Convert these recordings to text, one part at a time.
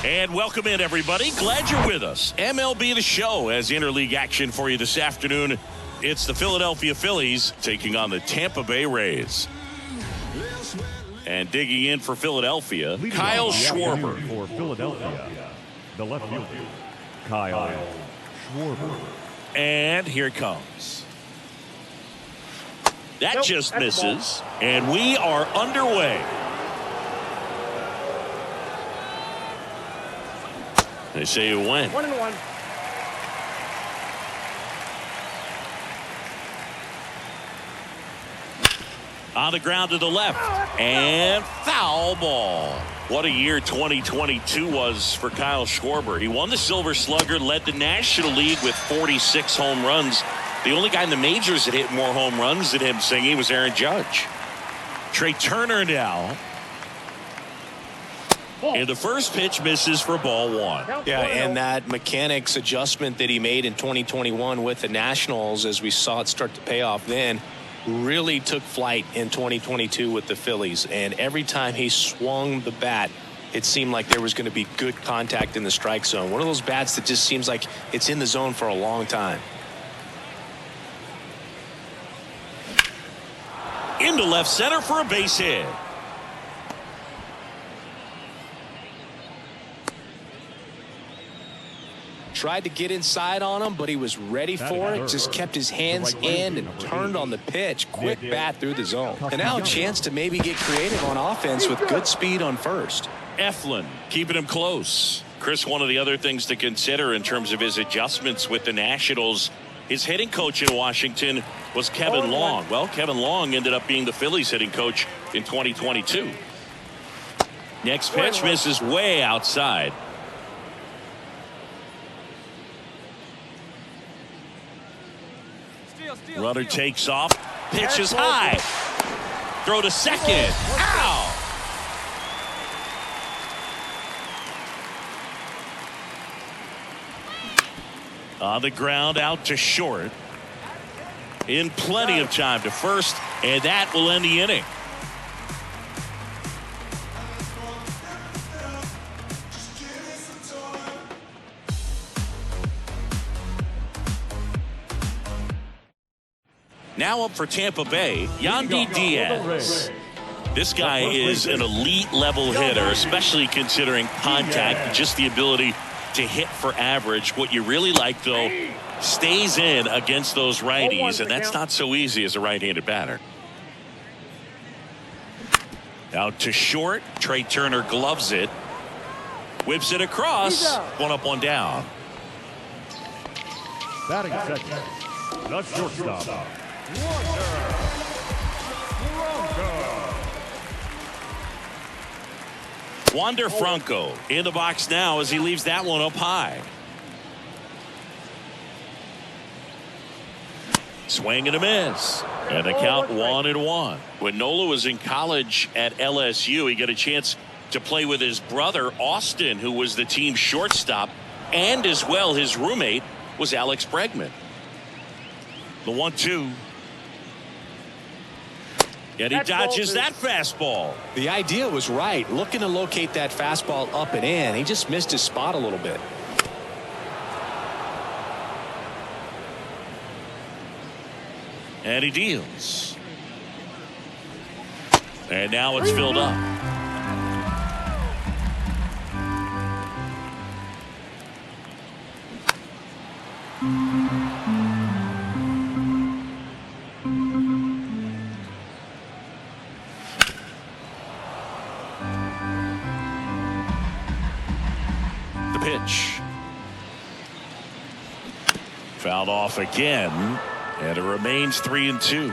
And welcome in, everybody. Glad you're with us. MLB The Show has interleague action for you this afternoon. It's the Philadelphia Phillies taking on the Tampa Bay Rays. And digging in for Philadelphia, Kyle Schwarber. For Philadelphia, the left fielder, Kyle Schwarber. And here it comes. That just misses. And we are underway. They say you win. 1-1. On the ground to the left. And foul ball. What a year 2022 was for Kyle Schwarber. He won the Silver Slugger, led the National League with 46 home runs. The only guy in the majors that hit more home runs than him singing was Aaron Judge. Trey Turner now. And the first pitch misses for ball one. Yeah, and that mechanics adjustment that he made in 2021 with the Nationals, as we saw it start to pay off then, really took flight in 2022 with the Phillies. And every time he swung the bat, it seemed like there was going to be good contact in the strike zone. One of those bats that just seems like it's in the zone for a long time. Into left center for a base hit. Tried to get inside on him, but he was ready for it. Just kept his hands in and turned on the pitch. Quick bat through the zone. And now a chance to maybe get creative on offense with good speed on first. Eflin keeping him close. Chris, one of the other things to consider in terms of his adjustments with the Nationals, his hitting coach in Washington was Kevin Long. Well, Kevin Long ended up being the Phillies hitting coach in 2022. Next pitch misses way outside. Runner takes off. Pitch is high. Throw to second. Ow! On the ground, out to short. In plenty of time to first, and that will end the inning. Now up for Tampa Bay, Yandy Diaz. This guy is an elite level hitter, especially considering contact, just the ability to hit for average. What you really like, though, stays in against those righties, and that's not so easy as a right-handed batter. Out to short. Trey Turner gloves it. Whips it across. One up, one down. Batting second, the shortstop, Wander Franco in the box now as he leaves that one up high. Swing and a miss. And the count 1-1. When Nola was in college at LSU, he got a chance to play with his brother, Austin, who was the team shortstop, and as well his roommate was Alex Bregman. The 1-2. And he dodges that fastball. The idea was right, looking to locate that fastball up and in. He just missed his spot a little bit. And he deals. And now it's filled up. The pitch. Fouled off again. And it remains 3-2.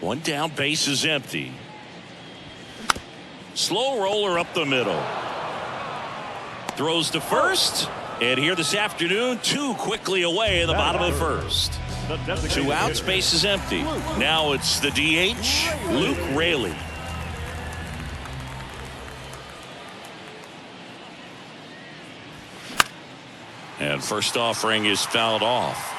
One down, base is empty. Slow roller up the middle. Throws to first. And here this afternoon, two quickly away in the bottom of the first. 2 outs, base is empty. Now it's the DH, Luke Raley. And first offering is fouled off.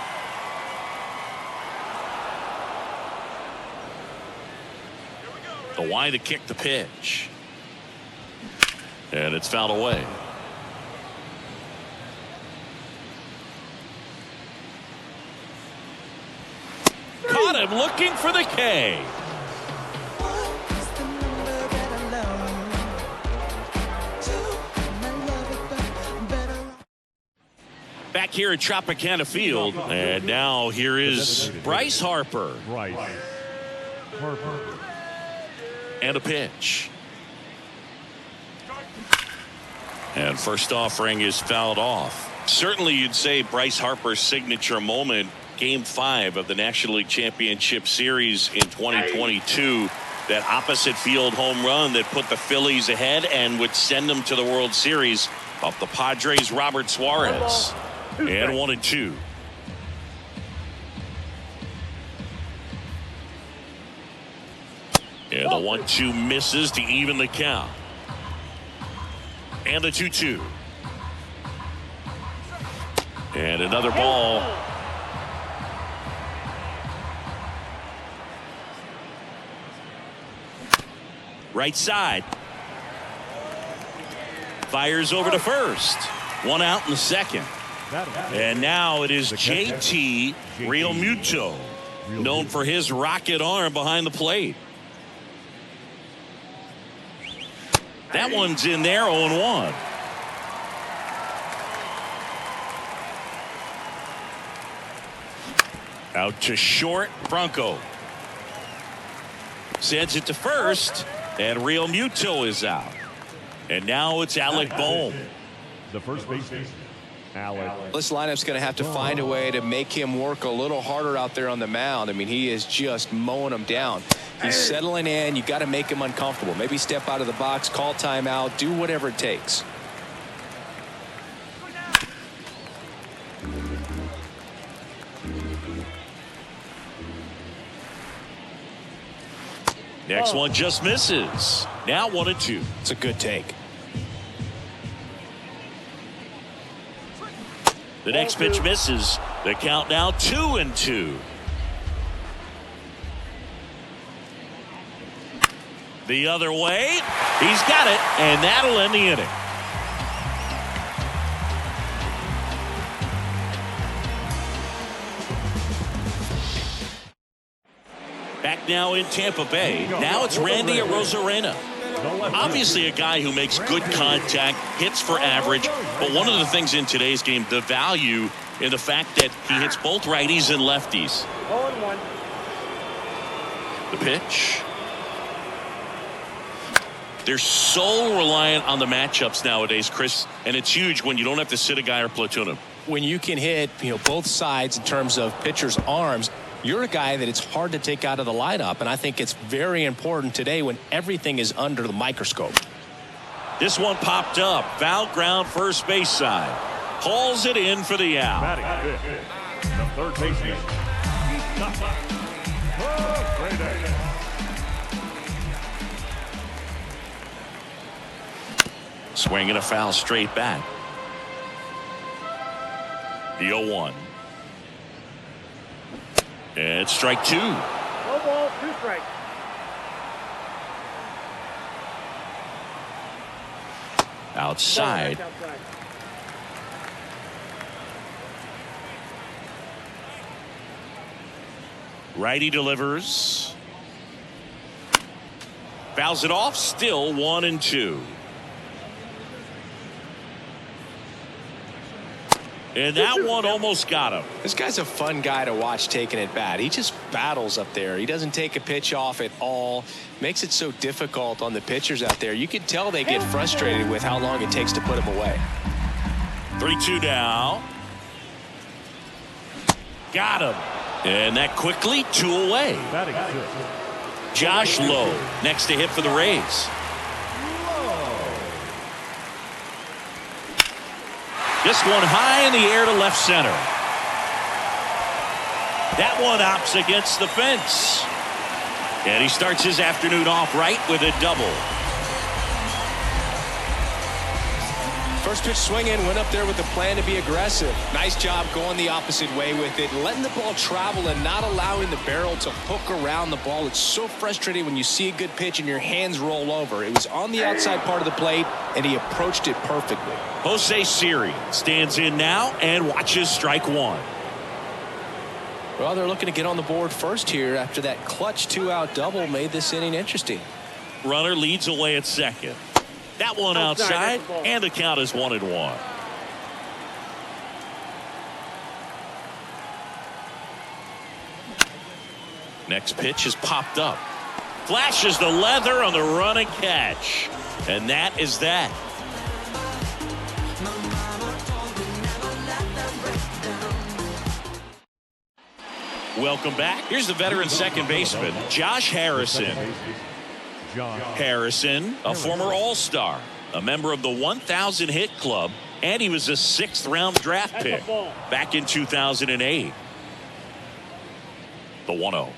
The wide to kick the pitch. And it's fouled away. Caught him looking for the K. Back here at Tropicana Field, and now here is Bryce Harper. Bryce Harper. And a pitch. And first offering is fouled off. Certainly you'd say Bryce Harper's signature moment, Game 5 of the National League Championship Series in 2022. That opposite field home run that put the Phillies ahead and would send them to the World Series off the Padres' Robert Suarez. And 1-2. And the 1-2 misses to even the count. And the 2-2. And another ball. Right side. Fires over to first. One out in the second. And now it is JT Realmuto, known for his rocket arm behind the plate. That one's in there, 0-1. Out to short, Bronco. Sends it to first, and Realmuto is out. And now it's Alec Bohm. The first baseman, Alec. This lineup's going to have to find a way to make him work a little harder out there on the mound. I mean, he is just mowing them down. He's settling in. You got to make him uncomfortable. Maybe step out of the box, call timeout, do whatever it takes. Next one just misses. Now 1-2. It's a good take. The next pitch misses. The count now 2-2. The other way. He's got it, and that'll end the inning. Back now in Tampa Bay. Now it's Randy Arozarena. Obviously a guy who makes good contact, hits for average, but one of the things in today's game, the value in the fact that he hits both righties and lefties. 0-1. The pitch. They're so reliant on the matchups nowadays, Chris, and it's huge when you don't have to sit a guy or platoon him. When you can hit, both sides in terms of pitchers' arms, you're a guy that it's hard to take out of the lineup, and I think it's very important today when everything is under the microscope. This one popped up. Foul ground, first base side. Hauls it in for the out. Batting fifth, the third baseman, Swinging a foul straight back. The 0-1. And it's strike two. No ball, 2 strikes. Outside. Outside. Righty delivers. Fouls it off. Still 1-2. And that one almost got him. This guy's a fun guy to watch taking at bat. He just battles up there. He doesn't take a pitch off at all. Makes it so difficult on the pitchers out there. You can tell they get frustrated with how long it takes to put him away. 3-2 now. Got him. And that quickly 2 away. batting sixth, Josh Lowe next to hit for the Rays. This one high in the air to left center. That one opts against the fence. And he starts his afternoon off right with a double. First pitch swinging, went up there with the plan to be aggressive. Nice job going the opposite way with it, letting the ball travel and not allowing the barrel to hook around the ball. It's so frustrating when you see a good pitch and your hands roll over. It was on the outside part of the plate, and he approached it perfectly. Jose Siri stands in now and watches strike one. Well, they're looking to get on the board first here after that clutch 2-out double made this inning interesting. Runner leads away at second. That one outside, and the count is 1-1. Next pitch is popped up. Flashes the leather on the run and catch. And that is that. Welcome back. Here's the veteran second baseman, Josh Harrison. Harrison, a former All-Star, a member of the 1,000 hit club, and he was a 6th-round draft pick back in 2008. The 1-0.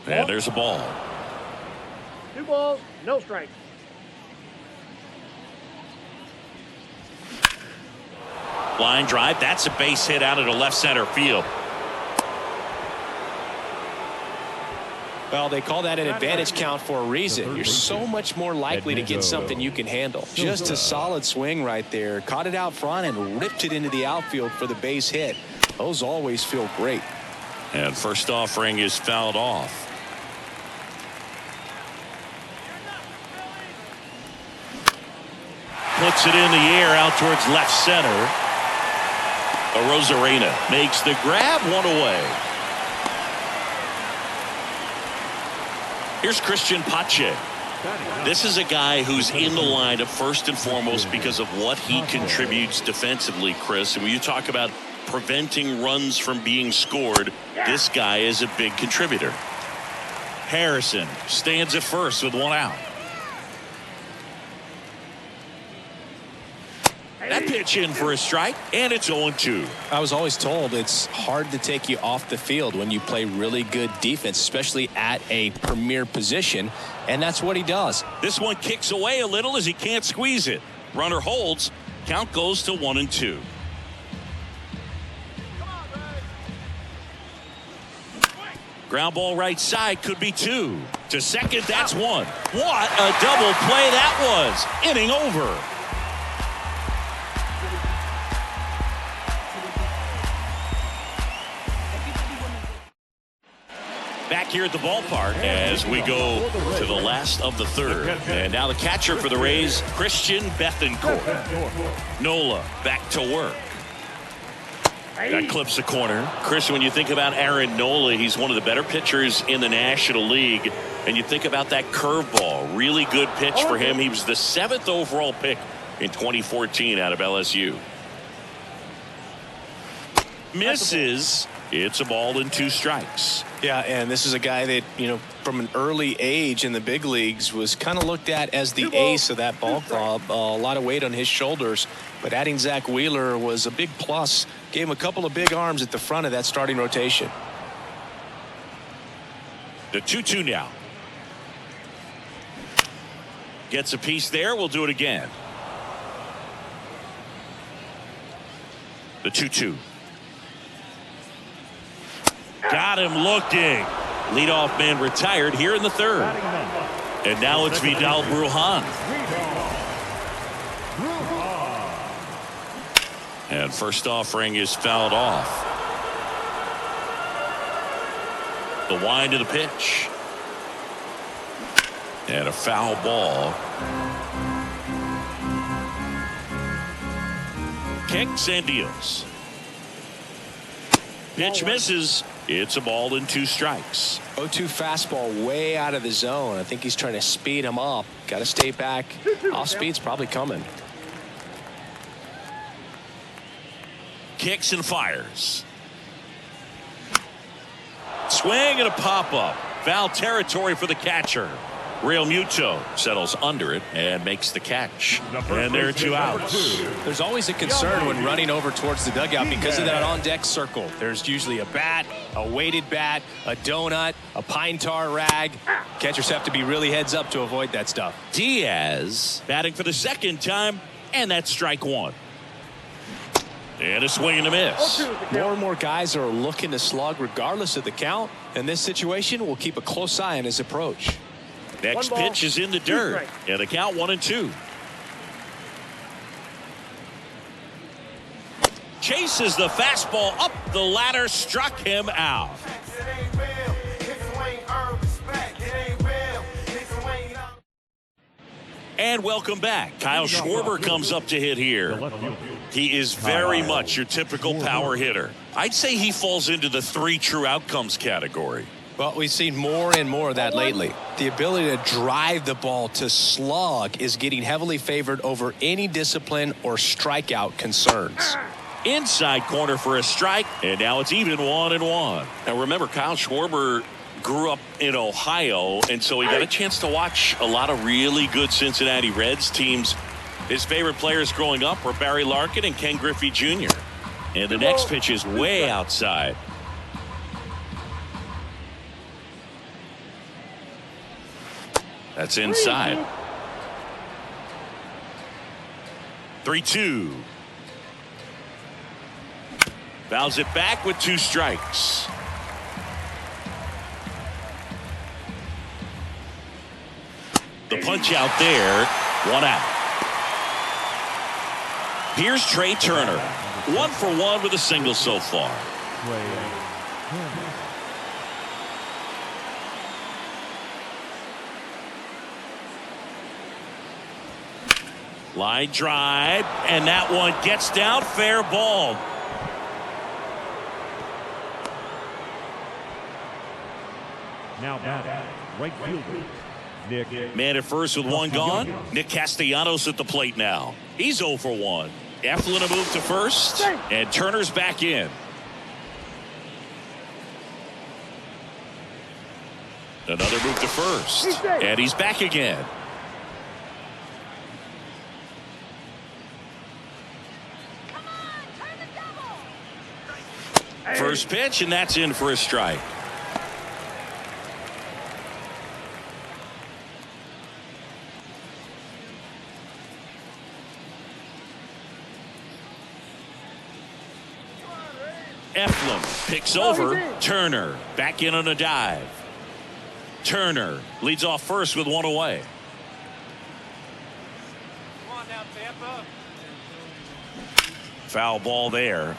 And there's a ball. 2 balls, no strikes. Line drive. That's a base hit out into left center field. Well, they call that an advantage count for a reason. You're so much more likely to get something you can handle. Just a solid swing right there. Caught it out front and ripped it into the outfield for the base hit. Those always feel great. And first offering is fouled off. Puts it in the air out towards left center. Rosarena makes the grab, one away. Here's Christian Pache. This is a guy who's in the lineup first and foremost because of what he contributes defensively, Chris. And when you talk about preventing runs from being scored, this guy is a big contributor. Harrison stands at first with 1 out. That pitch in for a strike, and it's 0-2. I was always told it's hard to take you off the field when you play really good defense, especially at a premier position, and that's what he does. This one kicks away a little as he can't squeeze it. Runner holds. Count goes to 1-2. Ground ball right side, could be 2. To second, that's 1. What a double play that was. Inning over. Back here at the ballpark as we go to the last of the third. And now the catcher for the Rays, Christian Bethancourt. Nola back to work. That clips the corner. Chris, when you think about Aaron Nola, he's one of the better pitchers in the National League. And you think about that curveball, really good pitch for him. He was the 7th overall pick in 2014 out of LSU. Misses. It's a ball and 2 strikes. Yeah, and this is a guy that, you know, from an early age in the big leagues was kind of looked at as the ace of that ball club. A lot of weight on his shoulders, but adding Zach Wheeler was a big plus. Gave him a couple of big arms at the front of that starting rotation. The 2-2 now. Gets a piece there. We'll do it again. The 2-2. Got him looking. Leadoff man retired here in the third. And now it's Vidal Brujan. And first offering is fouled off. The wind of the pitch. And a foul ball. Kicks and deals. Pitch misses. It's a ball and 2 strikes. 0-2 fastball way out of the zone. I think he's trying to speed him up. Got to stay back. Off speed's probably coming. Kicks and fires. Swing and a pop-up. Foul territory for the catcher. Real Muto settles under it and makes the catch. And there are 2 outs. There's always a concern when running over towards the dugout because of that on-deck circle. There's usually a bat, a weighted bat, a donut, a pine tar rag. Catchers have to be really heads up to avoid that stuff. Diaz batting for the 2nd time, and that's strike 1. And a swing and a miss. More and more guys are looking to slug regardless of the count. In this situation, we'll keep a close eye on his approach. Next pitch is in the dirt, and the count 1-2. Chases the fastball up the ladder, struck him out. And welcome back. Kyle Schwarber comes up to hit here. He is very much your typical power hitter. I'd say he falls into the 3 true outcomes category. Well, we've seen more and more of that lately. The ability to drive the ball to slug is getting heavily favored over any discipline or strikeout concerns. Inside corner for a strike, and now it's even 1-1. Now remember, Kyle Schwarber grew up in Ohio, and so he got a chance to watch a lot of really good Cincinnati Reds teams. His favorite players growing up were Barry Larkin and Ken Griffey Jr. And the next pitch is way outside. That's inside. 3-2. Fouls it back with 2 strikes. The punch out there, 1 out. Here's Trey Turner. 1 for 1 with a single so far. Line drive, and that one gets down, fair ball. Now batting, right fielder, Nick. Man at first with 1 gone. Nick Castellanos at the plate now. He's 0 for 1. Eflin a move to first, and Turner's back in. Another move to first, and he's back again. First pitch, and that's in for a strike. Eflin picks over Turner. Back in on a dive. Turner leads off first with 1 away. Come on now, Tampa. Foul ball there.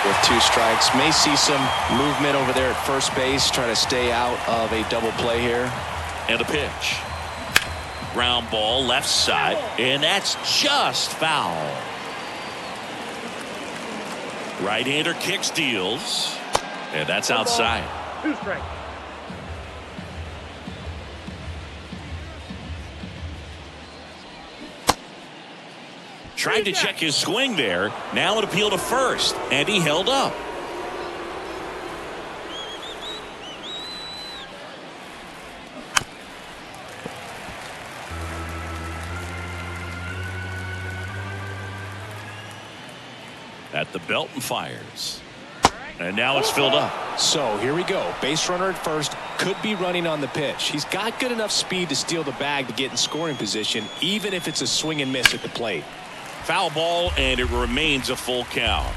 With 2 strikes, may see some movement over there at first base, trying to stay out of a double play here. And a pitch. Ground ball left side, and that's just foul. Right-hander kicks, deals, and that's outside. 2 strikes. Tried to check his swing there. Now an appeal to first, and he held up. At the belt and fires. And now it's filled up. So here we go. Base runner at first, could be running on the pitch. He's got good enough speed to steal the bag to get in scoring position, even if it's a swing and miss at the plate. Foul ball, and it remains a full count.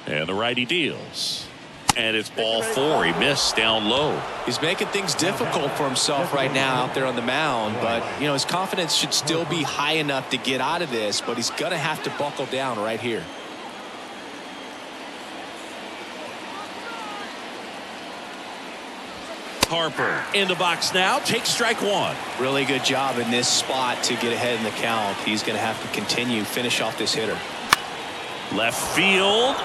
And the righty deals. And it's ball 4. He missed down low. He's making things difficult for himself right now out there on the mound, but you know his confidence should still be high enough to get out of this, but he's gonna have to buckle down right here. Harper in the box now, takes strike 1. Really good job in this spot to get ahead in the count. He's gonna have to finish off this hitter. Left field.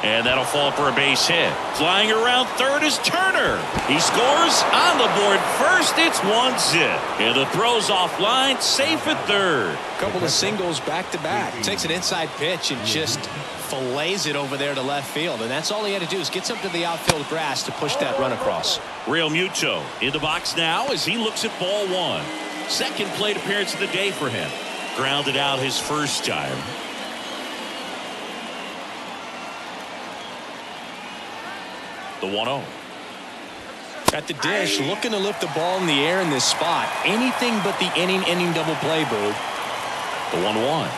And that'll fall for a base hit. Flying around third is Turner. He scores on the board first. It's 1-0. And the throw's offline, safe at third. Couple of singles back-to-back. Takes an inside pitch and just fillets it over there to left field. And that's all he had to do is get something to the outfield grass to push that run across. Real Muto in the box now as he looks at ball one. Second plate appearance of the day for him. Grounded out his first time. The 1-0. At the dish, looking to lift the ball in the air in this spot. Anything but the inning double play, Boo. The 1-1.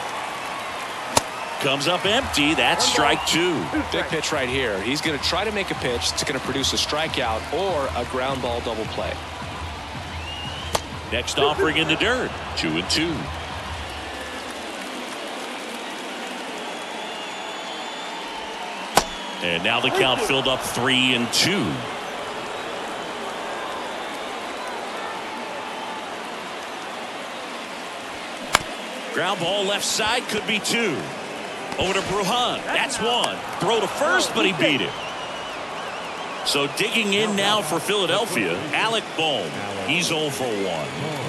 Comes up empty. That's strike two. Big pitch right here. He's going to try to make a pitch that's going to produce a strikeout or a ground ball double play. Next offering in the dirt. 2-2. And now the count filled up 3-2. Ground ball left side, could be two. Over to Brujan. That's one. Throw to first, but he beat it. So digging in now for Philadelphia, Alec Bohm. He's 0 for 1.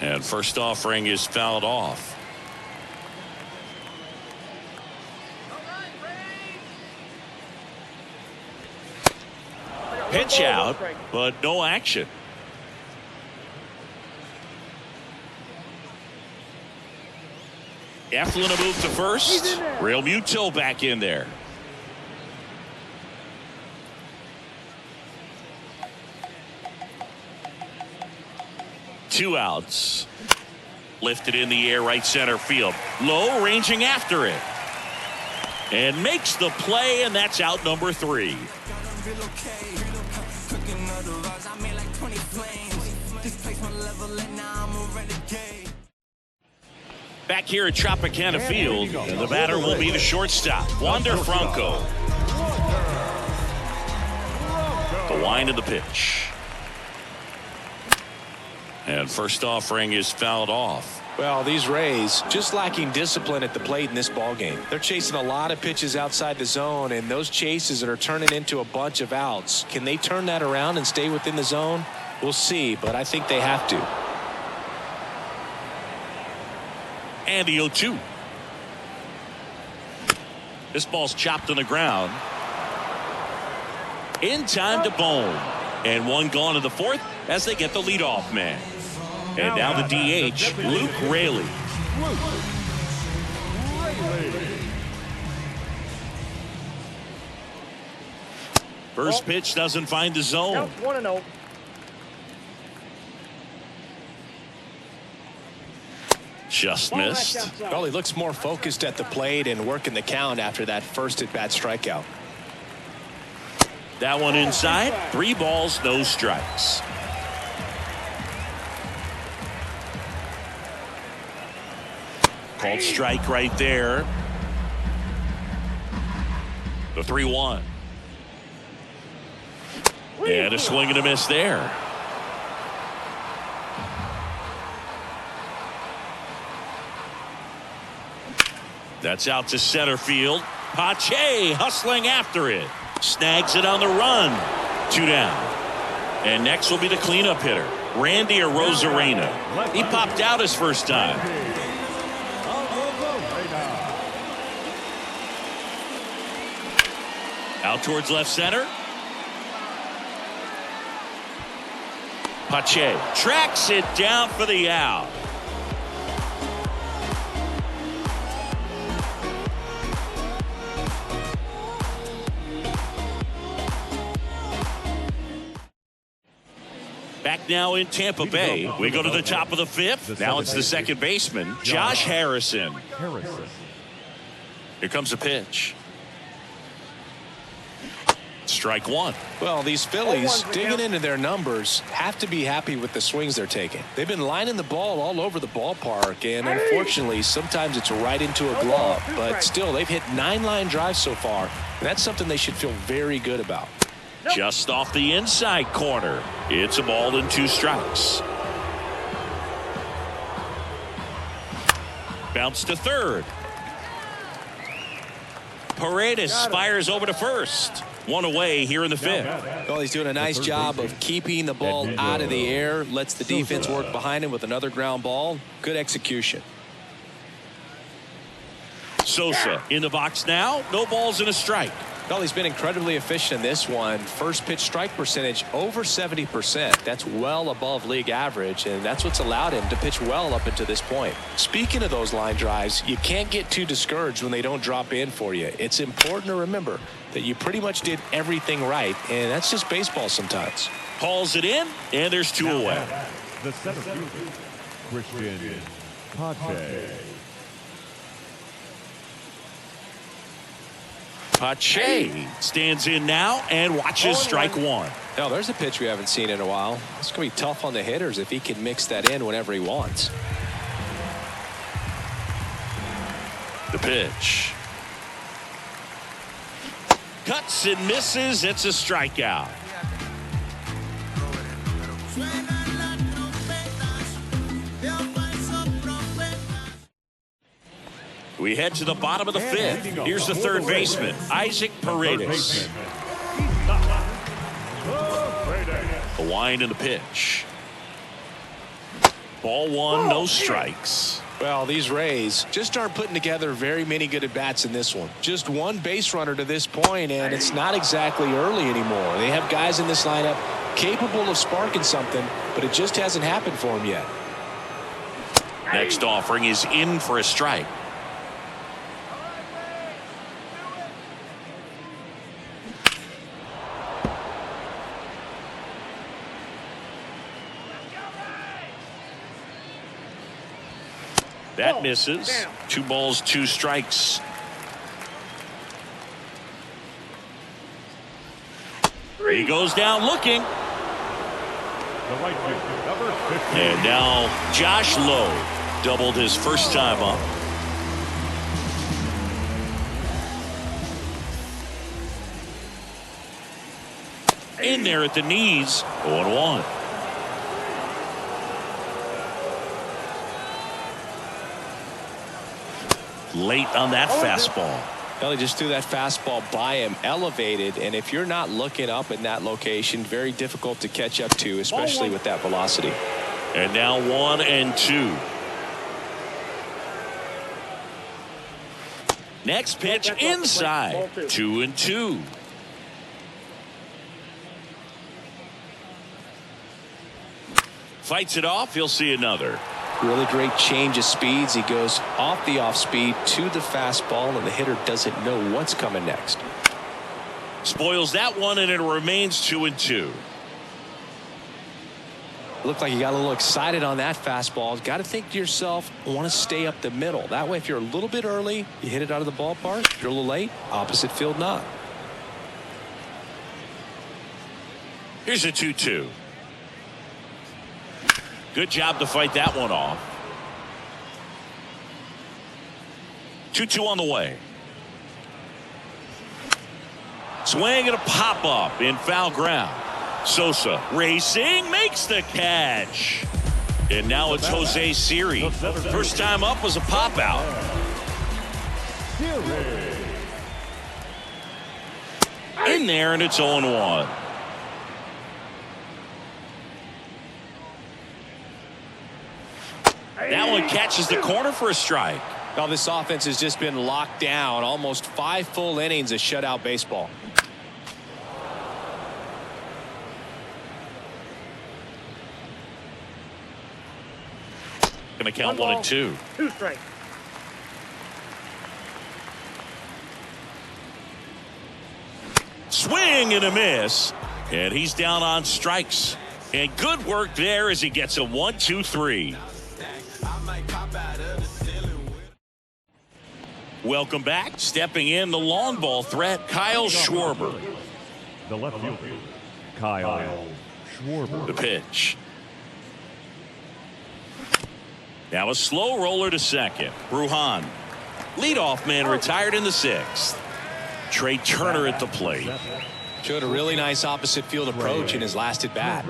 And first offering is fouled off. Pitch out, but no action. Eflin a move to first. Real Muto back in there. Two outs. Lifted in the air, right center field. Low, ranging after it. And makes the play, and that's out number 3. Back here at Tropicana Field, and the batter will be the shortstop, Wander Franco. The wind of the pitch. And first offering is fouled off. Well, these Rays just lacking discipline at the plate in this ballgame. They're chasing a lot of pitches outside the zone, and those chases are turning into a bunch of outs. Can they turn that around and stay within the zone? We'll see, but I think they have to. And the 0-2. This ball's chopped on the ground. In time to Bohm. And one gone in the fourth as they get the leadoff man. And now the DH, Luke Raley. First pitch doesn't find the zone. 1-0. Just missed. Well, he looks more focused at the plate and working the count after that first at-bat strikeout. That one inside. 3 balls, no strikes. Called strike right there. The 3-1. And a swing and a miss there. That's out to center field. Pache hustling after it. Snags it on the run. 2 down. And next will be the cleanup hitter, Randy Arozarena. He popped out his first time. Out towards left center. Pache tracks it down for the out. Back now in Tampa Bay. We go to the top of the 5th. Now it's the second baseman, Josh Harrison. Here comes a pitch. Strike one. Well, these Phillies, digging into their numbers, have to be happy with the swings they're taking. They've been lining the ball all over the ballpark, and unfortunately, sometimes it's right into a glove. But still, they've hit 9 line drives so far, and that's something they should feel very good about. Just off the inside corner. It's a ball and 2 strikes. Bounce to third. Paredes fires over to first. One away here in the fifth. Well, he's doing a nice job of keeping the ball out of the air. Lets the defense work behind him with another ground ball. Good execution. Sosa in the box now. No balls and a strike. Well, he's been incredibly efficient in this one. First pitch strike percentage over 70%. That's well above league average, and that's what's allowed him to pitch well up until this point. Speaking of those line drives, you can't get too discouraged when they don't drop in for you. It's important to remember that you pretty much did everything right, and that's just baseball sometimes. Hauls it in, and there's two away. The center fielder, Christian Pache. Pache stands in now and watches strike one. Now, there's a pitch we haven't seen in a while. It's going to be tough on the hitters if he can mix that in whenever he wants. The pitch. Cuts and misses. It's a strikeout. We head to the bottom of the fifth. Here's the third baseman, Isaac Paredes. The wind and the pitch. Ball one, no strikes. Well, these Rays just aren't putting together very many good at-bats in this one. Just one base runner to this point, and it's not exactly early anymore. They have guys in this lineup capable of sparking something, but it just hasn't happened for them yet. Next offering is in for a strike. That misses. 2 balls, 2 strikes. He goes down looking. And now Josh Lowe doubled his first time up. In there at the knees. 0-1. Late on that fastball. Well, he just threw that fastball by him, elevated, and if you're not looking up in that location, very difficult to catch up to, especially with that velocity. And now 1-2. Next pitch inside. 2-2. Fights it off. He'll see another. Really great change of speeds. He goes off the off speed to the fastball, and the hitter doesn't know what's coming next. Spoils that one, and it remains 2-2. Looked like you got a little excited on that fastball. Got to think to yourself, want to stay up the middle. That way, if you're a little bit early, you hit it out of the ballpark. If you're a little late, opposite field not. Here's a 2-2. Good job to fight that one off. 2-2 on the way. Swing and a pop up in foul ground. Sosa racing, makes the catch. And now it's Jose Siri. First time up was a pop out. In there, and it's 0-1. That one catches the corner for a strike. Well, this offense has just been locked down. Almost 5 full innings of shutout baseball. Going to count 1-2. 2 strikes. Swing and a miss. And he's down on strikes. And good work there as he gets a 1-2-3. Welcome back. Stepping in the long ball threat, Kyle Schwarber. The left fielder, Kyle Schwarber. The pitch. Now a slow roller to second. Bruhan. Leadoff man retired in the 6th. Trey Turner at the plate. Showed a really nice opposite field approach in his last at bat.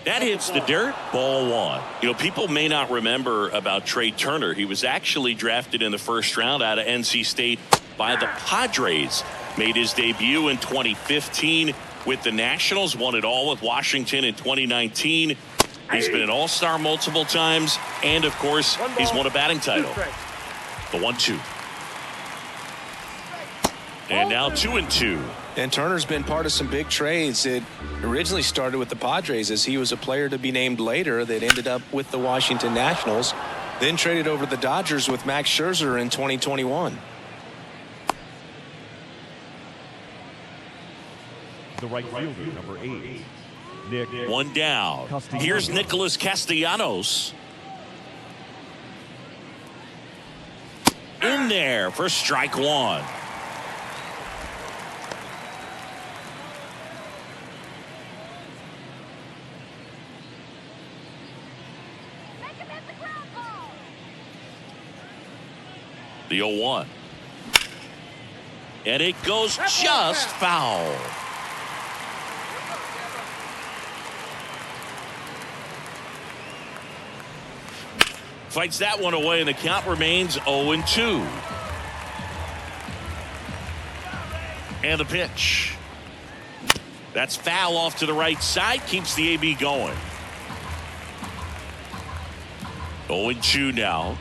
That hits the dirt. Ball one. You know, people may not remember about Trey Turner. He was actually drafted in the first round out of NC State by the Padres. Made his debut in 2015 with the Nationals. Won it all with Washington in 2019. He's been an all-star multiple times. And, of course, he's won a batting title. The 1-2. And now 2-2. And Turner's been part of some big trades. It originally started with the Padres as he was a player to be named later that ended up with the Washington Nationals. Then traded over to the Dodgers with Max Scherzer in 2021. The right fielder, number 8, Nick. One down. Here's Nicholas Castellanos. In there for strike one. The 0-1. And it goes just foul. Fights that one away, and the count remains 0-2. And the pitch. That's foul off to the right side. Keeps the AB going. 0-2 now.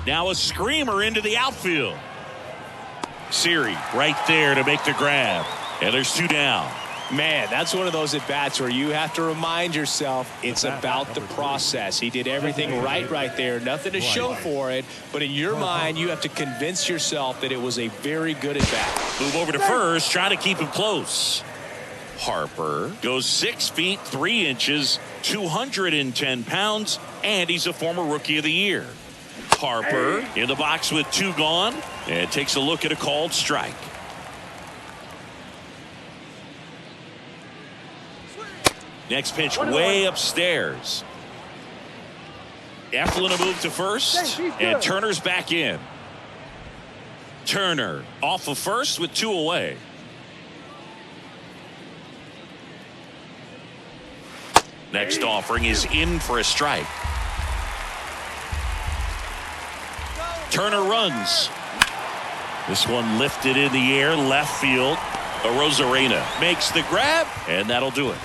Now a screamer into the outfield. Siri right there to make the grab. And there's 2 down. Man, that's one of those at-bats where you have to remind yourself it's about the process. He did everything right there. Nothing to show for it. But in your mind, you have to convince yourself that it was a very good at-bat. Move over to first, trying to keep him close. Harper goes 6 feet 3 inches, 210 pounds, and he's a former Rookie of the Year. Harper in the box with 2 gone and takes a look at a called strike. Next pitch way upstairs. Eflin a move to first, and Turner's back in. Turner off of first with 2 away. Next offering is in for a strike. Turner runs. This one lifted in the air, left field. Arozarena makes the grab, and that'll do it.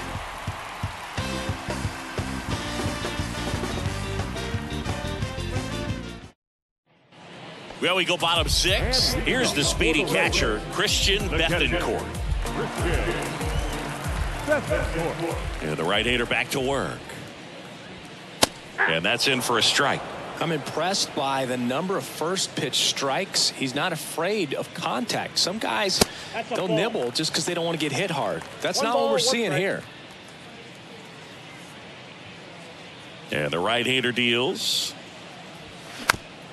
Well, we go bottom 6. Here's the speedy catcher, Christian Bethancourt. And the right-hander back to work. And that's in for a strike. I'm impressed by the number of first pitch strikes. He's not afraid of contact. Some guys they'll nibble just because they don't want to get hit hard. That's not what we're seeing here. And the right-hander deals.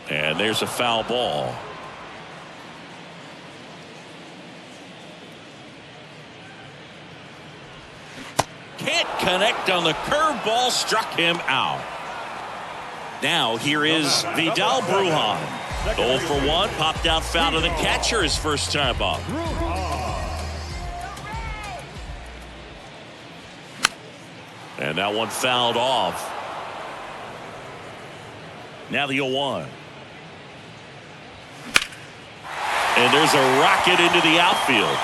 And there's a foul ball. Can't connect on the curveball, struck him out. Now here is Vidal Brujan. 0 for 1, popped out foul to the catcher his first time up. And that one fouled off. Now the 0-1. And there's a rocket into the outfield.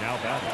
Now batting,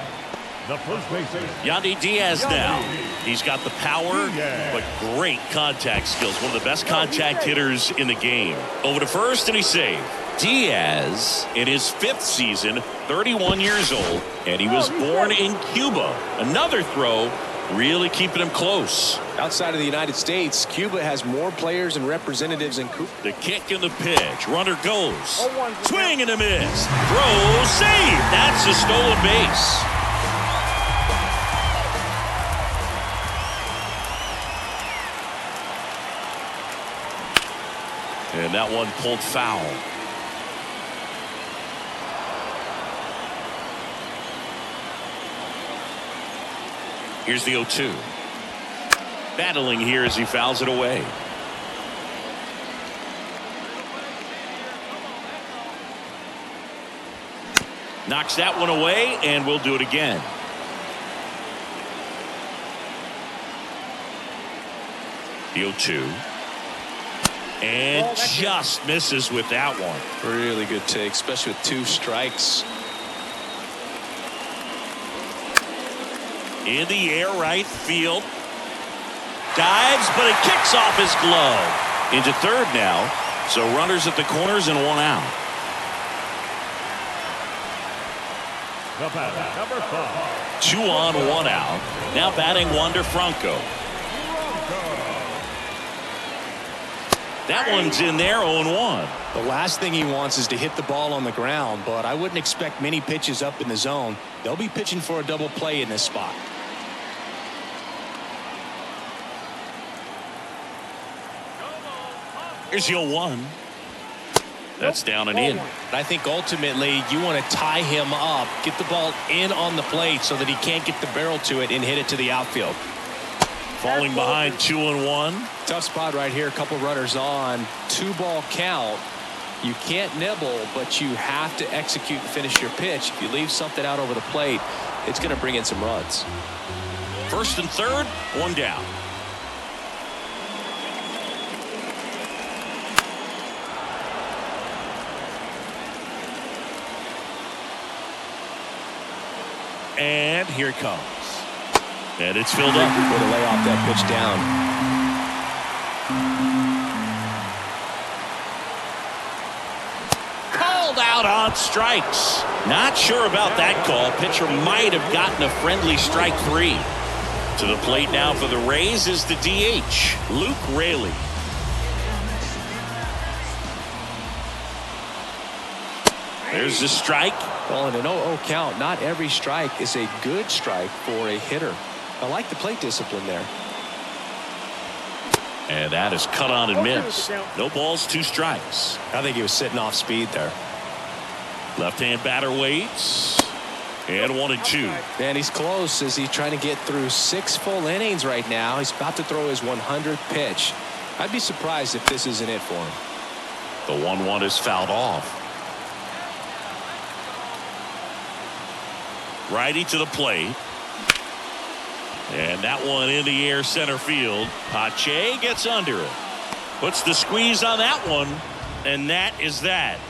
the first baseman, Yandy Diaz now. He's got the power, but great contact skills. One of the best contact hitters in the game. Over to first, and he's saved. Diaz, in his 5th season, 31 years old, and he was born in Cuba. Another throw, really keeping him close. Outside of the United States, Cuba has more players and representatives in Cuba. The kick and the pitch. Runner goes. Swing and a miss. Throw, save. That's a stolen base. And that one pulled foul. Here's the 0-2. Battling here as he fouls it away. Knocks that one away, and we'll do it again. The 0-2. And just misses with that one. Really good take, especially with 2 strikes. In the air, right field. Dives, but it kicks off his glove. Into third now. So runners at the corners and 1 out. The batter, number 5. 2 on, 1 out. Now batting Wander Franco. That one's in there, 0-1. The last thing he wants is to hit the ball on the ground, but I wouldn't expect many pitches up in the zone. They'll be pitching for a double play in this spot. Here's the 0-1. That's down and in. I think ultimately you want to tie him up, get the ball in on the plate so that he can't get the barrel to it and hit it to the outfield. Falling behind 2-1. Tough spot right here. A couple runners on. 2-ball count. You can't nibble, but you have to execute and finish your pitch. If you leave something out over the plate, it's going to bring in some runs. First and third, 1 down. And here it comes. And it's filled up. Way to lay off that pitch down. Called out on strikes. Not sure about that call. Pitcher might have gotten a friendly strike 3. To the plate now for the Rays is the DH, Luke Raley. There's the strike. Well, in an 0-0 count, not every strike is a good strike for a hitter. I like the plate discipline there. And that is cut on and missed. No balls, 2 strikes. I think he was sitting off speed there. Left-hand batter waits. And 1-2. Man, he's close as he's trying to get through 6 full innings right now. He's about to throw his 100th pitch. I'd be surprised if this isn't it for him. The 1-1 is fouled off. Righty to the plate. And that one in the air center field. Pache gets under it. Puts the squeeze on that one. And that is that.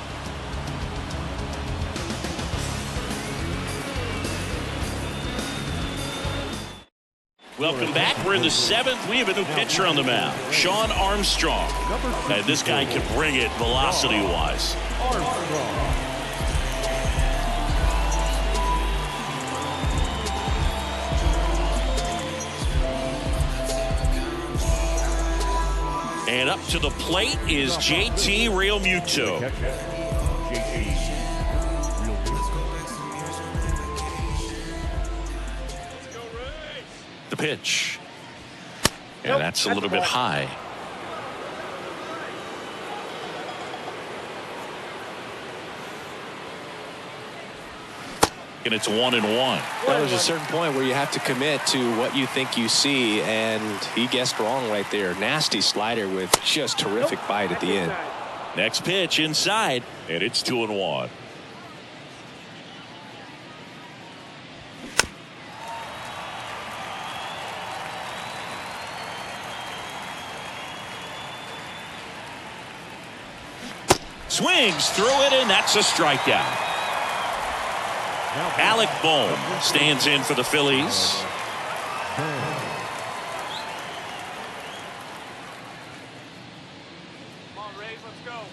Welcome back. We're in the 7th. We have a new pitcher on the mound, Sean Armstrong. And this guy can bring it velocity-wise. And up to the plate is JT Realmuto. The pitch. And that's a little bit high. And it's 1-1. Well, there's a certain point where you have to commit to what you think you see, and he guessed wrong right there. Nasty slider with just terrific bite at the end. Next pitch inside, and it's 2-1. Swings through it, and that's a strikeout. Alec Bohm stands in for the Phillies. Come on, Rays, let's go.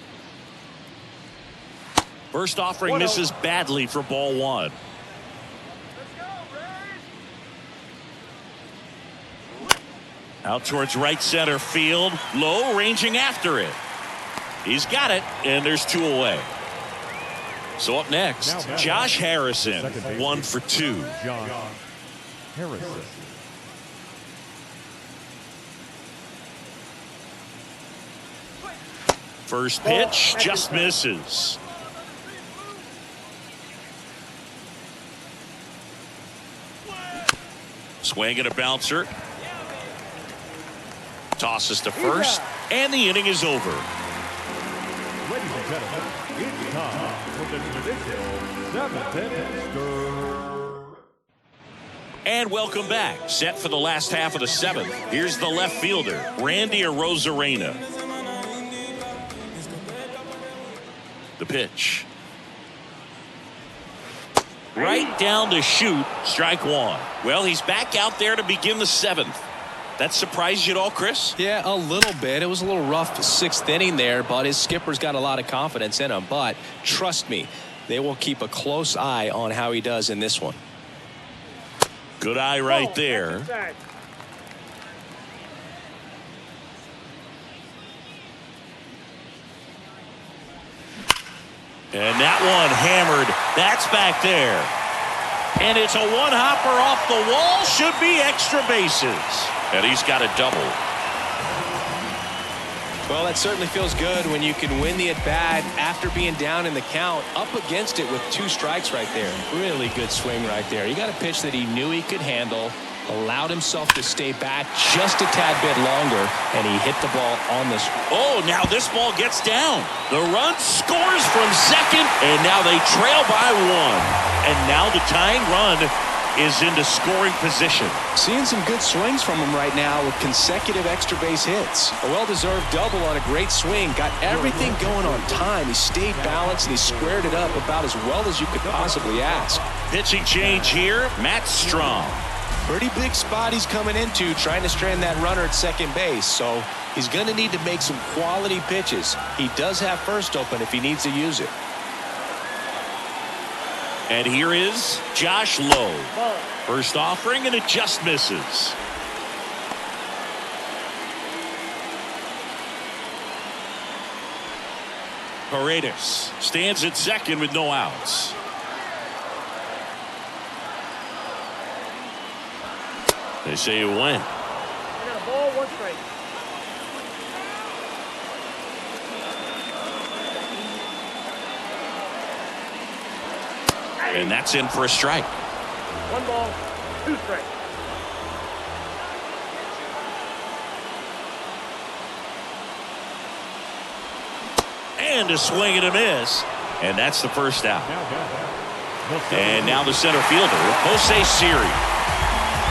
First offering misses badly for ball 1. Let's go, Rays. Out towards right center field. Low, ranging after it. He's got it, and there's 2 away. So up next, Josh Harrison, 1 for 2. Josh Harrison. First pitch just misses. Swing and a bouncer. Tosses to first, and the inning is over. Ladies and gentlemen, It's time for the traditional 7th inning stir. And welcome back. Set for the last half of the 7th. Here's the left fielder, Randy Arozarena. The pitch. Right down to shoot, strike one. Well, he's back out there to begin the 7th. That surprised you at all, Chris? Yeah, a little bit. It was a little rough 6th inning there, but his skipper's got a lot of confidence in him. But trust me, they will keep a close eye on how he does in this one. Good eye right there. And that one hammered. That's back there. And it's a one-hopper off the wall. Should be extra bases. And he's got a double. Well, that certainly feels good when you can win the at-bat after being down in the count, up against it with 2 strikes right there. Really good swing right there. He got a pitch that he knew he could handle, allowed himself to stay back just a tad bit longer, and he hit the ball on this. Oh, now this ball gets down. The run scores from second, and now they trail by 1. And now the tying run is into scoring position. Seeing some good swings from him right now with consecutive extra base hits. A well-deserved double on a great swing. Got everything going on time. He stayed balanced and he squared it up about as well as you could possibly ask. Pitching change here, Matt Strong. Pretty big spot he's coming into, trying to strand that runner at second base. So he's going to need to make some quality pitches. He does have first open if he needs to use it. And here is Josh Lowe. First offering, and it just misses. Paredes stands at second with no outs. They say it went. I got a ball, 1 strike. And that's in for a strike. 1 ball, 2 strikes. And a swing and a miss. And that's the first out. And now the center fielder, Jose Siri.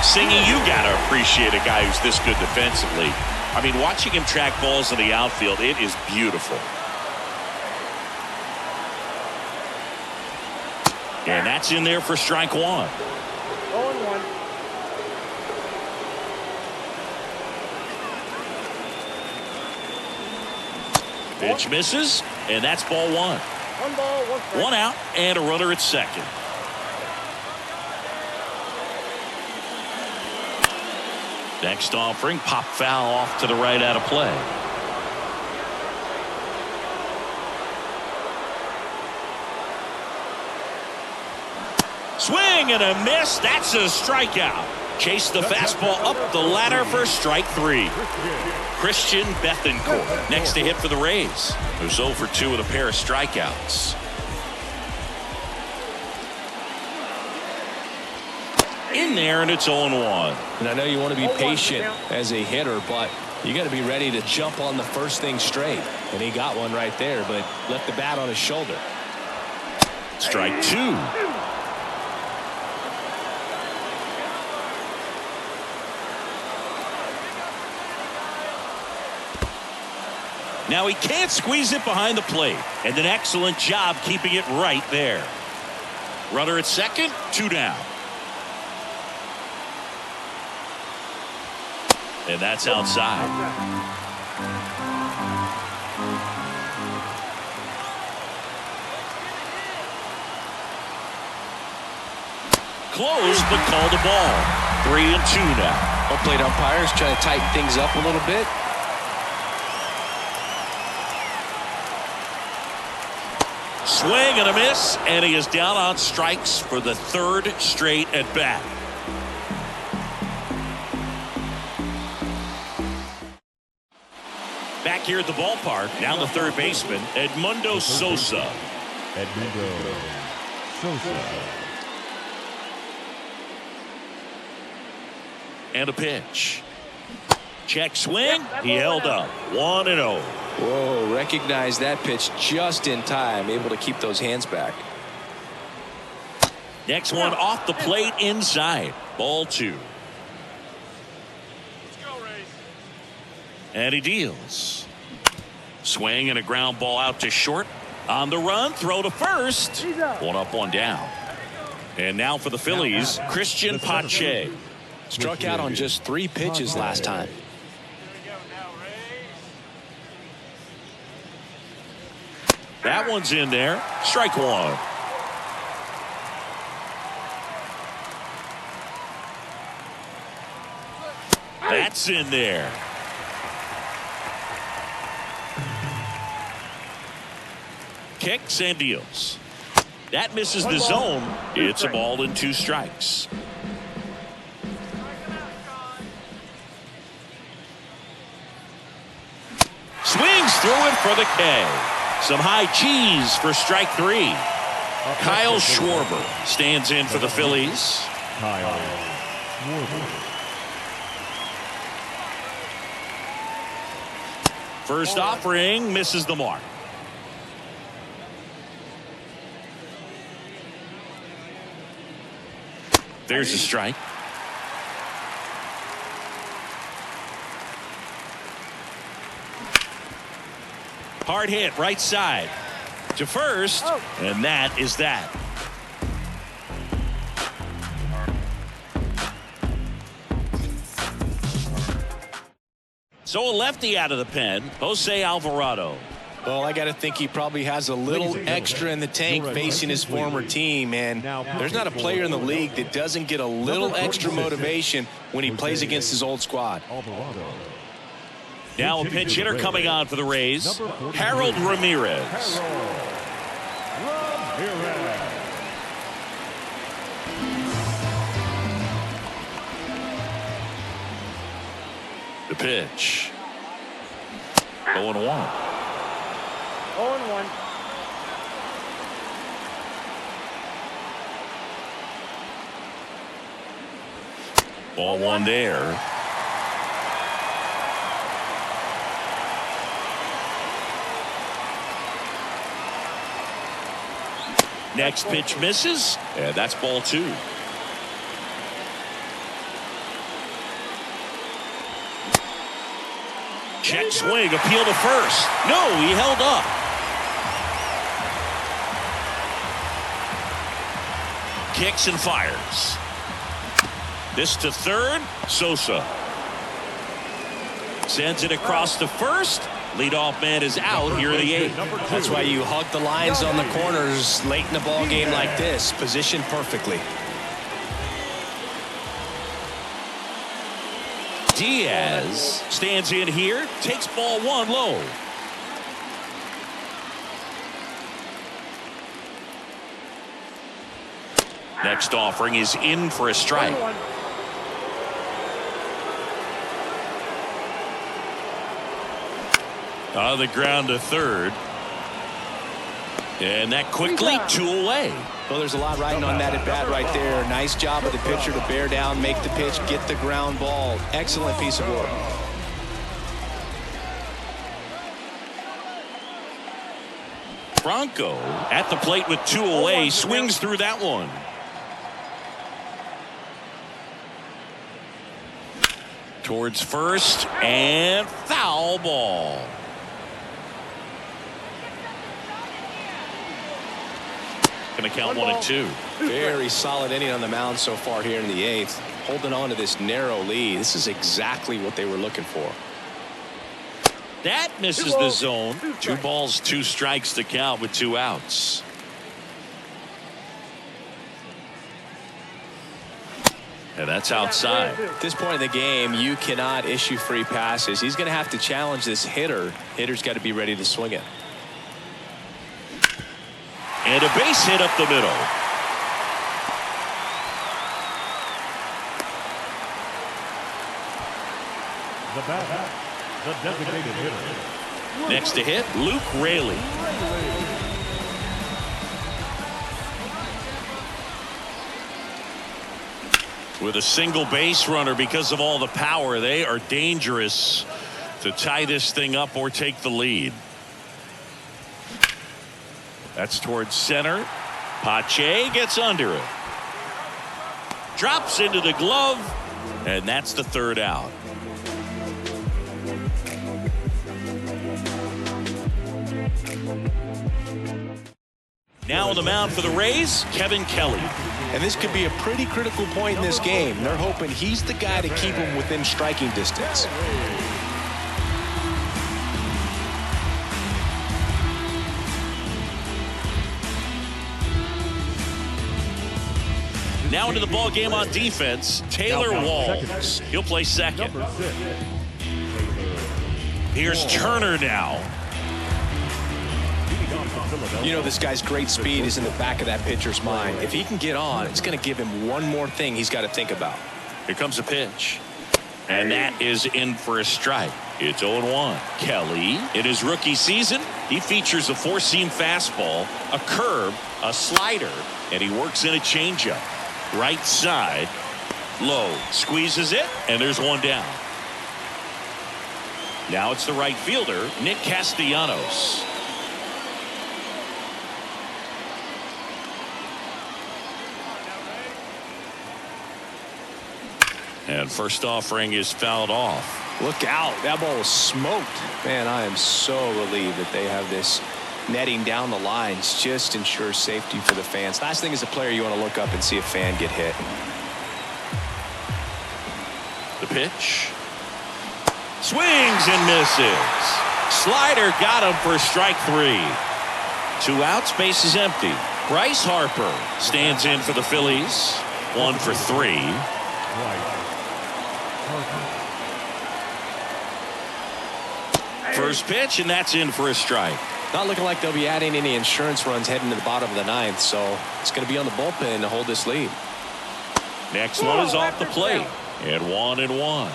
Singing, you got to appreciate a guy who's this good defensively. I mean, watching him track balls in the outfield, it is beautiful. And that's in there for strike 1. 0-1. Pitch misses, and that's ball 1. 1 ball, 1 strike. 1 out, and a runner at second. Next offering, pop foul off to the right out of play. Swing and a miss. That's a strikeout. Chase the fastball up the ladder for strike 3. Christian Bethancourt next to hit for the Rays, who's 0 for 2 with a pair of strikeouts. In there, and it's 0-1. And I know you want to be patient as a hitter, but you got to be ready to jump on the first thing straight. And he got one right there, but left the bat on his shoulder. Strike 2. Now he can't squeeze it behind the plate, and an excellent job keeping it right there. Runner at second, 2 down. And that's outside. Close, but called a ball. 3-2 now. Home plate umpires trying to tighten things up a little bit. Swing and a miss, and he is down on strikes for the 3rd straight at bat. Back here at the ballpark, now the third baseman, Edmundo Sosa. Edmundo Sosa. And a pitch. Check swing. He held up 1-0. Whoa, recognize that pitch just in time, able to keep those hands back. Next one off the plate inside. Ball 2. Let's go, Rays. And he deals. Swing and a ground ball out to short. On the run, throw to first. One up, one down. And now for the Phillies, Christian Pache. Struck out on just 3 pitches last time. Here we go now, Rays. That one's in there. Strike 1. That's in there. Kicks and deals. That misses the zone. It's a ball and 2 strikes. Swings through it for the K. Some high cheese for strike 3. Kyle Schwarber stands in for the Phillies. Kyle Schwarber. First offering misses the mark. There's a strike. Hard hit right side to first, and that is that. So a lefty out of the pen, Jose Alvarado. Well, I got to think he probably has a little extra in the tank facing his former team, and there's not a player in the league that doesn't get a little extra motivation when he plays against his old squad. Alvarado. Now a pinch hitter coming on for the Rays, Harold Ramirez. Ramirez. The pitch. 0-1. 0-1. Ball 1 there. Next pitch misses, and that's ball 2. Check swing, appeal to first. No, he held up. Kicks and fires. This to third. Sosa sends it across to first. Leadoff man is out here in the 8th. That's why you hug the lines on the corners late in a ball game like this. Positioned perfectly. Diaz stands in here, takes ball 1 low. Next offering is in for a strike. On the ground to third. And that quickly 2 away. Well, there's a lot riding on that at bat right there. Nice job of the pitcher to bear down, make the pitch, get the ground ball. Excellent piece of work. Franco at the plate with 2 away, swings through that one. Towards first, and foul ball. Going to count 1 and 2. Very solid inning on the mound so far here in the 8th. Holding on to this narrow lead. This is exactly what they were looking for. That misses the zone. 2 balls, 2 strikes to count with 2 outs. And that's outside. At this point in the game, you cannot issue free passes. He's going to have to challenge this hitter. Hitter's got to be ready to swing it. And a base hit up the middle. The bat, the designated hitter. Next to hit, Luke Raley. With a single base runner because of all the power, they are dangerous to tie this thing up or take the lead. That's towards center. Pache gets under it. Drops into the glove, and that's the third out. Now on the mound for the Rays, Kevin Kelly. And this could be a pretty critical point in this game. They're hoping he's the guy to keep them within striking distance. Now into the ball game on defense, Taylor Walls. He'll play second. Here's Turner now. You know, this guy's great speed is in the back of that pitcher's mind. If he can get on, it's going to give him one more thing he's got to think about. Here comes a pitch. And that is in for a strike. It's 0-1. Kelly, in his rookie season, he features a four-seam fastball, a curve, a slider, and he works in a changeup. Right side, low, squeezes it, and there's one down. Now it's the right fielder, Nick Castellanos. And first offering is fouled off. Look out. That ball was smoked. Man, I am so relieved that they have this netting down the lines. Just ensures safety for the fans. Last thing as a player, you want to look up and see a fan get hit. The pitch. Swings and misses. Slider got him for strike three. 2 outs, base is empty. Bryce Harper stands in for the Phillies. 1 for 3. First pitch, and that's in for a strike. Not looking like they'll be adding any insurance runs heading to the bottom of the ninth, so it's going to be on the bullpen to hold this lead. Next one is off the plate. And 1-1.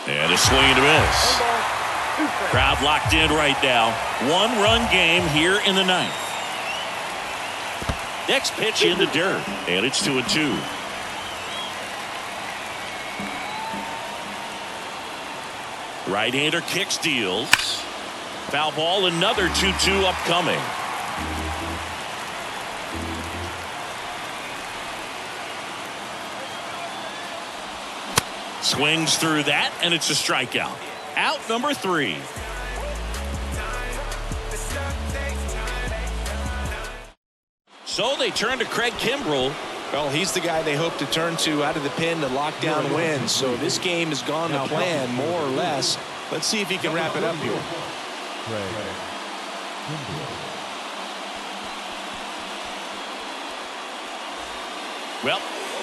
And a swing and a miss. Crowd locked in right now. 1-run game here in the ninth. Next pitch in the dirt, and it's 2-2. Right-hander kicks, deals. Foul ball, another 2-2 upcoming. Swings through that, and it's a strikeout. Out number 3. So they turn to Craig Kimbrell. Well, he's the guy they hope to turn to out of the pen to lock down wins. So this game has gone to plan, more or less. Let's see if he can wrap it up here. Well,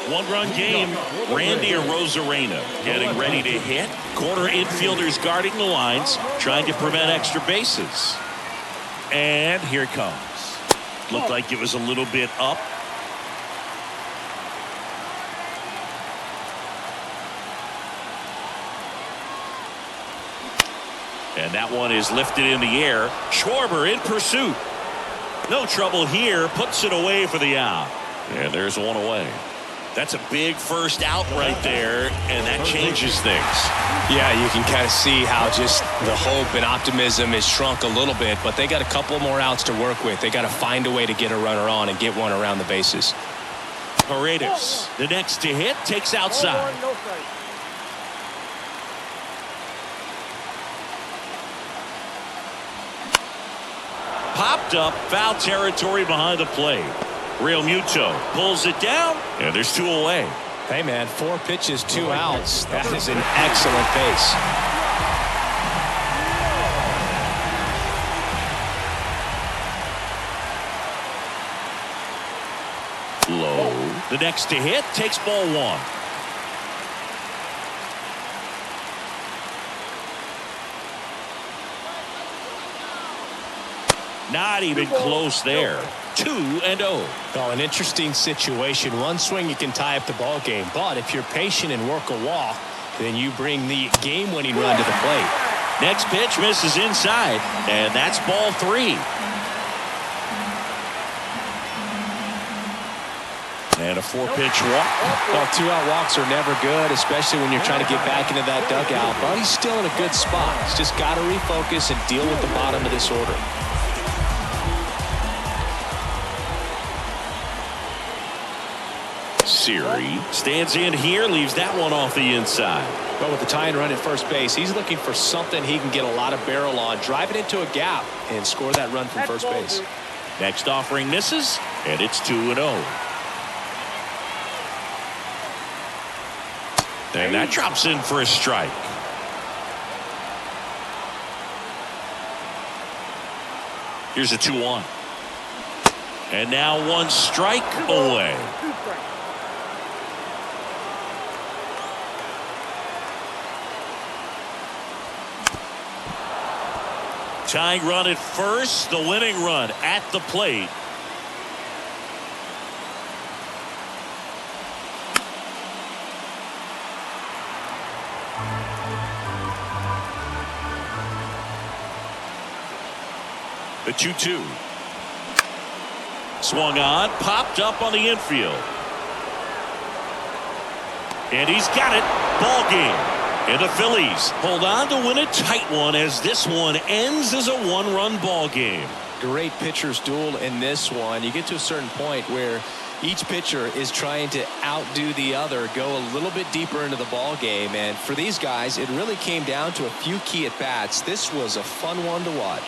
1-run game. Randy Arozarena getting ready to hit. Corner infielders guarding the lines, trying to prevent extra bases. And here it comes. Looked like it was a little bit up. And that one is lifted in the air. Schwarber in pursuit. No trouble here. Puts it away for the out. And there's one away. That's a big first out right there, and that changes things. Yeah, you can kind of see how just the hope and optimism is shrunk a little bit, but they got a couple more outs to work with. They got to find a way to get a runner on and get one around the bases. Paredes, the next to hit, takes outside. Popped up, foul territory behind the plate. Real Muto pulls it down, and there's 2 away. Hey, man, 4 pitches, 2 outs. That is an excellent pace. Low. The next to hit takes ball 1. Not even close there. 2-0. Well, an interesting situation. One swing you can tie up the ball game, but if you're patient and work a walk, then you bring the game-winning run to the plate. Next pitch misses inside, and that's ball 3. And a 4-pitch walk. Well, 2-out walks are never good, especially when you're trying to get back into that dugout. But he's still in a good spot. He's just got to refocus and deal with the bottom of this order. Siri stands in here, leaves that one off the inside. But with the tying run at first base, he's looking for something he can get a lot of barrel on, drive it into a gap, and score that run from first base. Next offering misses, and it's 2-0. And that drops in for a strike. Here's a 2-1. And now 1 strike away. Tying run at first, the winning run at the plate. The 2-2. Swung on, popped up on the infield. And he's got it. Ball game. And the Phillies hold on to win a tight one as this one ends as a 1-run ball game. Great pitcher's duel in this one. You get to a certain point where each pitcher is trying to outdo the other, go a little bit deeper into the ball game. And for these guys, it really came down to a few key at-bats. This was a fun one to watch.